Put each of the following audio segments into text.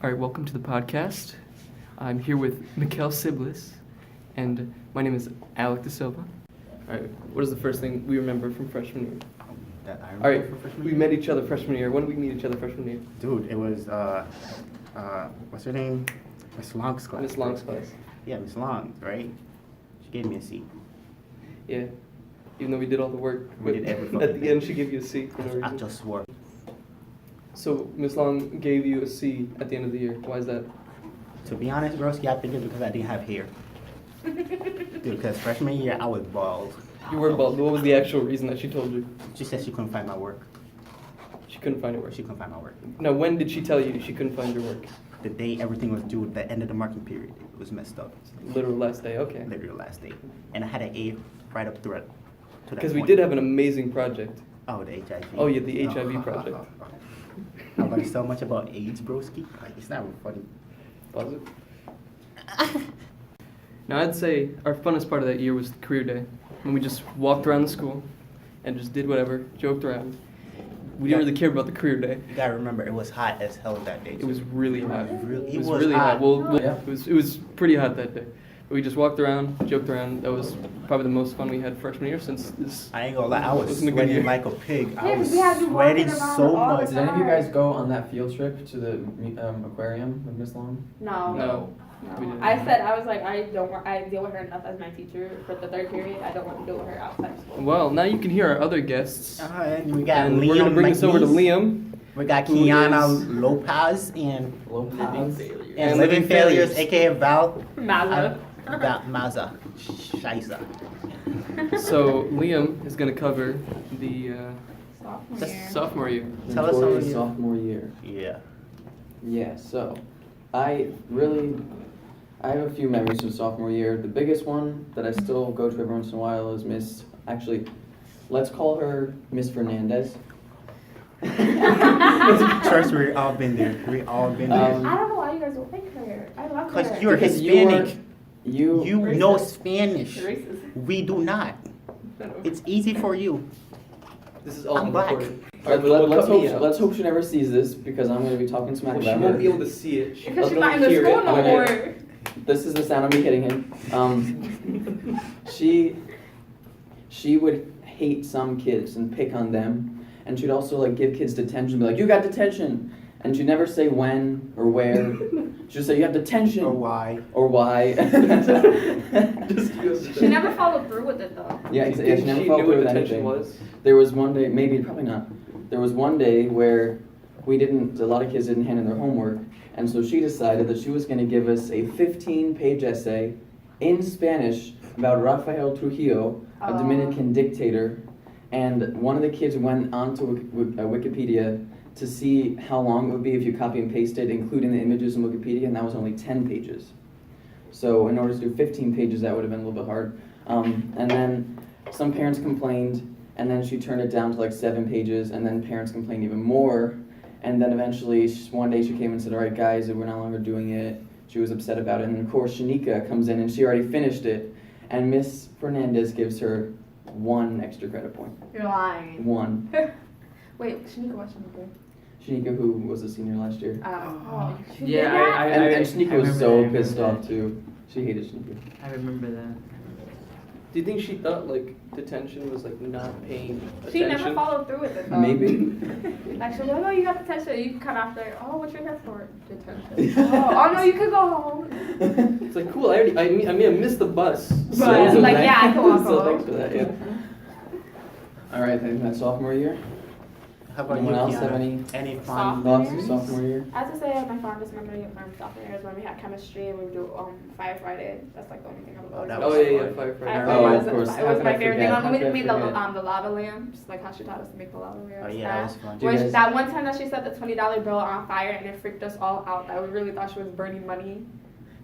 All right, welcome to the podcast. I'm here with Mikkel Siblis, and my name is Alec De Silva. All right, what is the first thing we remember from freshman year? That I All right, remember from freshman we year? met each other freshman year. When did we meet each other freshman year? Dude, it was, what's her name? Miss Long's class. Miss Long's class. Yeah, Miss Long, right? She gave me a C. Yeah, even though we did all the work. We did every fucking At the thing. end, she gave you a C for no I reason. just swore. So Miss Long gave you a C at the end of the year. Why is that? To be honest, broski, I think it's because I didn't have hair. Dude, because freshman year, I was bald. You were bald. What was the actual reason that she told you? She said she couldn't find my work. She couldn't find her work. She couldn't find my work. Now, when did she tell you she couldn't find your work? The day everything was due, the end of the marking period, it was messed up. Literal last day. Okay. Literally last day. And I had an A right up through it. To that Because we point. did have an amazing project. Oh, the HIV. Oh, yeah, the HIV project. I learned so much about AIDS, broski. Like, it's not funny. Pause it. Now, I'd say our funnest part of that year was career day, when we just walked around the school and just did whatever, joked around. We didn't really care about the career day. You gotta remember, it was hot as hell that day. It was really hot. Really- It was really hot. Yeah. It was pretty hot that day. We just walked around, joked around. That was probably the most fun we had freshman year since this. I ain't gonna lie, I was Wasn't a good year. sweating like a pig. I Yeah, was we had you walking sweating around so all the much. Did any of you guys go on that field trip to the aquarium with Miss Long? No. No. We No. didn't. I was like, I deal with her enough as my teacher for the third period. I don't want to deal with her outside of school. Well, now you can hear our other guests. And we got And Liam we're gonna bring this over to McNeese. Liam. We got who Kiana is- Lopez and Lopez. and Living Failures, aka Val. Mazda. Maza. Shiza. So Liam is gonna cover the Sophomore year. sophomore year. Tell us Notorious something. sophomore year. Yeah. Yeah, so I have a few memories from sophomore year. The biggest one that I still go to every once in a while is let's call her Miss Fernandez. Trust me, we all been there. We all been there. I don't know why you guys don't like her. I love her. Because you're Because Hispanic. You You Racist. know Spanish. Racist. We do not. It's easy for you. This is all I'm black. recorded. All right, Well, let's hope she never sees this because I'm going to be talking smack Well, she about won't her. be able to see it. Because she's She'll not in the hear school it. no Okay. more. This is the sound of me hitting him. She would hate some kids and pick on them, and she'd also like give kids detention, be like, "You got detention," and she'd never say when or where. She'd just say, "You have detention," Or why? or why. She never followed through with it though. Yeah, Do you exactly. think She never she followed knew through what with detention anything. was? There was one day, maybe probably not. There was one day where a lot of kids didn't hand in their homework, and so she decided that she was going to give us a 15-page essay in Spanish about Rafael Trujillo, a Oh. Dominican dictator. And one of the kids went onto Wikipedia to see how long it would be if you copy and pasted, including the images in Wikipedia, and that was only 10 pages. So in order to do 15 pages, that would have been a little bit hard. And then some parents complained, and then she turned it down to like 7 pages, and then parents complained even more. And then eventually, one day she came and said, "All right, guys, we're no longer doing it." She was upset about it. And of course, Shanika comes in, and she already finished it. And Miss Fernandez gives her 1 extra credit point. You're lying. 1. Wait, Shanika, what's Shanika? Shanika, who was a senior last year. She Yeah, did that? And Shanika was so remember pissed that. off, too. She hated Shanika. I remember that. Do you think she thought like detention was like not paying She attention? never followed through with it though. Maybe. Like she'll be like, "Oh, you got detention." You come after, "Oh, what you here for?" Detention. Oh no, you could go home. It's like cool. I missed the bus. But, like, yeah, I can walk So home. thanks for that. Yeah. All right, I think that's sophomore year. How about Anyone you, else Kiana? have any fun? thoughts of sophomore year? I have to say, my fondest memory from sophomore year is when we had chemistry and we would do Fire Friday. That's like the only thing I Oh, remember. that Oh was yeah, fun. yeah. Fire Fire Friday. Oh, Friday of was, course. it How was could my I favorite forget? thing. How We could I made forget? the lava lamps, like how she taught us to make the lava lamps. Oh yeah, that was fun. Do you Which guys- that one time that she set the $20 bill on fire and it freaked us all out. That we really thought she was burning money.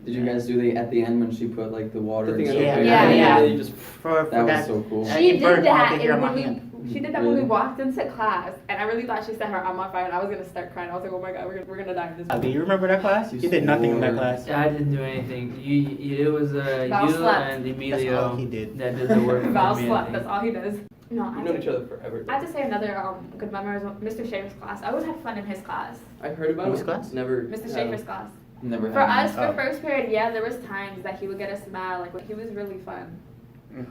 Did you guys do at the end when she put like the water? The thing and I stuff don't in? Yeah, know. yeah. You just That was so cool. Yeah, She it burned did all that the hair on and my when hand. she did that when we Really? walked into class, and I really thought she set her arm on fire, and I was gonna start crying. I was like, "Oh my god, we're gonna die in this." Do you remember that class? You did nothing in that swore. class. I didn't do anything. It was Val you slept. and That's Emilio all he did. that did the work for Val me. I slept. think. That's all he does. No, We've known each other forever. I have to say another good memory was Mr. Schaefer's class. I always had fun in his class. I heard about Whose it. class? Never. Mr. Schaefer's class. Never For had. us, for Oh. first period, yeah, there was times that he would get us mad. Like he was really fun.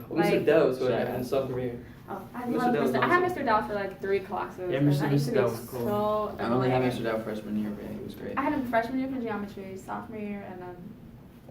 Well, Mr. like- Dow was who I Shut had in up. sophomore year. Oh, I Mr. love Dow was Mr. I had awesome. Mr. Dow for like 3 classes. Yeah, and Mr. that used to be Dow was cool. so I only had annoying. Mr. Dow freshman year, but he was great. I had him freshman year for geometry, sophomore year, and then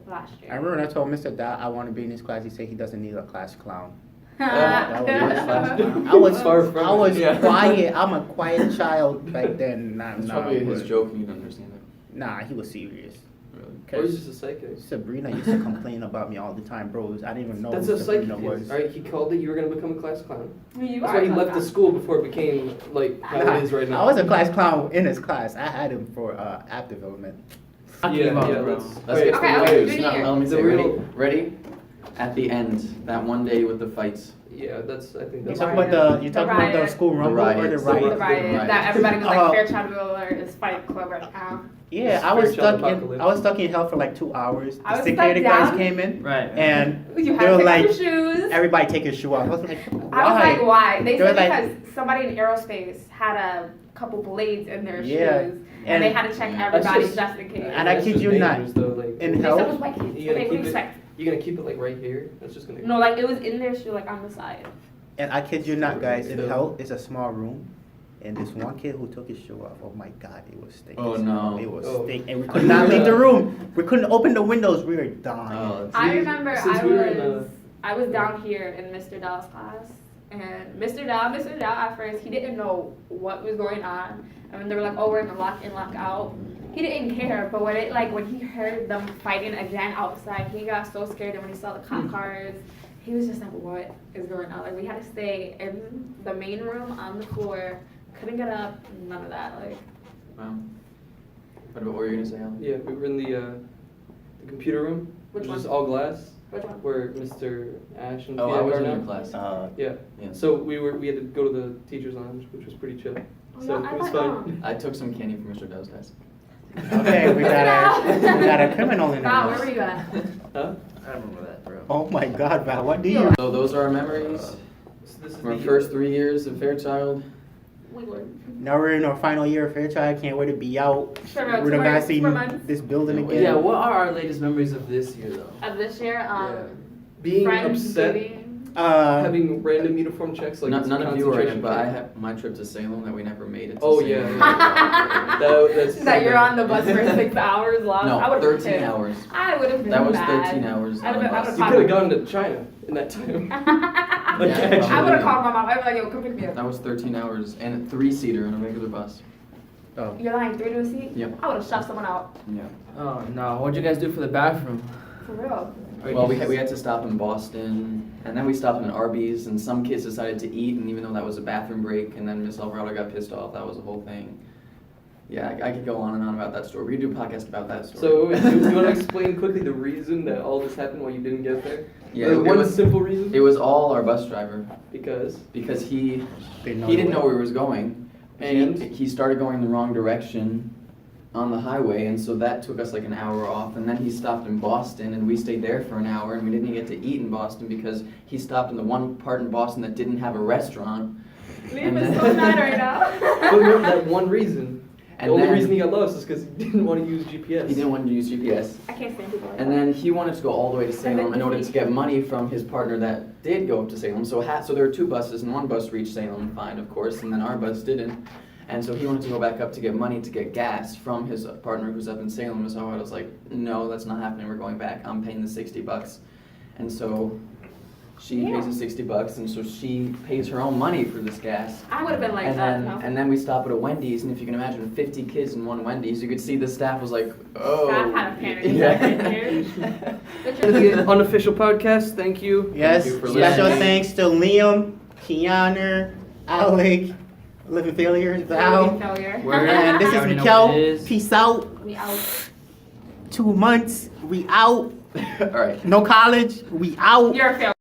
last year. I remember when I told Mr. Dot I want to be in his class. He said he doesn't need a class clown. that was I I was Far from I was it, yeah. quiet. I'm a quiet child back then. Not It's now. probably his but- joke and you don't understand it. Nah, he was serious. Really. Or he's just a psychic. Sabrina used to complain about me all the time, bros. I didn't even know That's who a psychic. Sabrina was. Alright, he called it you were gonna become a class clown. You That's are why he a left the class school before it became like how Nah, it is right now. I was a class clown in his class. I had him for app development. Yeah, about, yeah, bro. that's Let's get to Okay, the okay, news. junior No, year. let me The say, ready? real- Ready? At the end, that one day with the fights. Yeah, that's I think You that's talking about the about the riot. school rumble or the riots. The riot? riot that everybody was like Oh. Fairchild Wheeler is Fight Club right now. Yeah, I was Spiritual stuck in apocalypse. I was stuck in hell for like 2 hours. I The was security stuck guys down. came in Right. and You they had were to take like, off your shoes. everybody take your shoe off. I was like, I was like, why? why? They They were said like- because somebody in aerospace had a couple blades in their Yeah, shoes, and they and- had to check Yeah. everybody That's just in case. And I That's kid just you not, dangerous, though, like, in They hell- said it was white kids. You gotta Okay, what do keep you it- expect? You're gonna keep it like right here. That's just gonna. No, like it was in their shoe, like on the side. And I kid you not, guys, in Still. hell, it's a small room. And this one kid who took his shoe off, oh my God, it was stinking. Oh, no. It was Oh. stinking. And we could not leave the room. We couldn't open the windows. We were dying. Oh, I See, remember since we were in I was down here in Mr. Dow's class, and Mr. Dow at first he didn't know what was going on, and when they were like, "Oh, we're in the lock in, lock out," he didn't care. But when he heard them fighting again outside, he got so scared. And when he saw the cop cars, he was just like, "What is going on?" Like we had to stay in the main room on the floor, couldn't get up, none of that. Like Wow. What were you gonna say, Alan? Yeah, we were in the computer room, Which which is one? all glass, which one? where Mr. Ash and Oh, Thea I was are in now. your class. Yeah. Yeah. So we had to go to the teacher's lounge, which was pretty chill. Oh, So no, I it was thought fun. I took some candy from Mr. Dow's desk. Okay, we got a criminal in Nah, our where were midst. you at? Huh? I remember that, bro. Oh my God, Val, what do you? So those are our memories So this is from our the first 3 years of Fairchild. We were. Now we're in our final year of Fairchild. Can't wait to be out. For We're the guys for seeing months this building Yeah, again. Yeah, what are our latest memories of this year, though? of this year. Yeah. Being Friends upset, dating. having random uniform checks like None of you were in concentration it, but I camp. had my trip to Salem that we never made it to Oh, Salem. yeah. That's that you're on the bus for 6 hours long. I No, would 13 hours. I would have been That was mad. 13 hours I'd on have a been- bus. You could have gone to China in that time. I Like, Yeah, actually. would have called my mom. I'd be like, yo, come pick me up. That was 13 hours and a 3-seater on a regular bus. Oh. You're lying 3 to a seat? Yep. I would have shoved someone out. Yeah. Oh, no. What'd you guys do for the bathroom? For real. Well, we had to stop in Boston, and then we stopped in Arby's, and some kids decided to eat, and even though that was a bathroom break, and then Miss Alvarado got pissed off, that was a whole thing. Yeah, I could go on and on about that story. We could do a podcast about that story. So, do you want to explain quickly the reason that all this happened, why you didn't get there? yeah, Like, it one was, simple reason. it was all our bus driver, Because. because he Didn't know didn't the know way. where he was going. And? He started going the wrong direction on the highway, and so that took us like an hour off. And then he stopped in Boston, and we stayed there for an hour, and we didn't get to eat in Boston because he stopped in the one part in Boston that didn't have a restaurant. Liam And is then- so mad right now. But remember that one reason. And the only then- reason he got lost is because he didn't want to use GPS. He didn't want to use GPS. I can't stand people like And that. then he wanted to go all the way to Salem in order to get money from his partner that did go up to Salem. So there were 2 buses, and one bus reached Salem fine, of course, and then our bus didn't. And so he wanted to go back up to get money to get gas from his partner who's up in Salem. So I was like, no, that's not happening. We're going back. I'm paying the $60. And so she pays the $60, and so she pays her own money for this gas. I would have been like And that. then, No. and then we stop at a Wendy's, and if you can imagine 50 kids in one Wendy's, you could see the staff was like, oh. Staff had a panic Yeah. attack, That's the unofficial podcast. Thank you. Yes, you for special listening. thanks to Liam, Keanu, Alec, Living Failures, Val. Failure. And this I is already know Mikel. what it is. Peace out. We out. 2 months. We out. All right. No college. We out. You're a failure.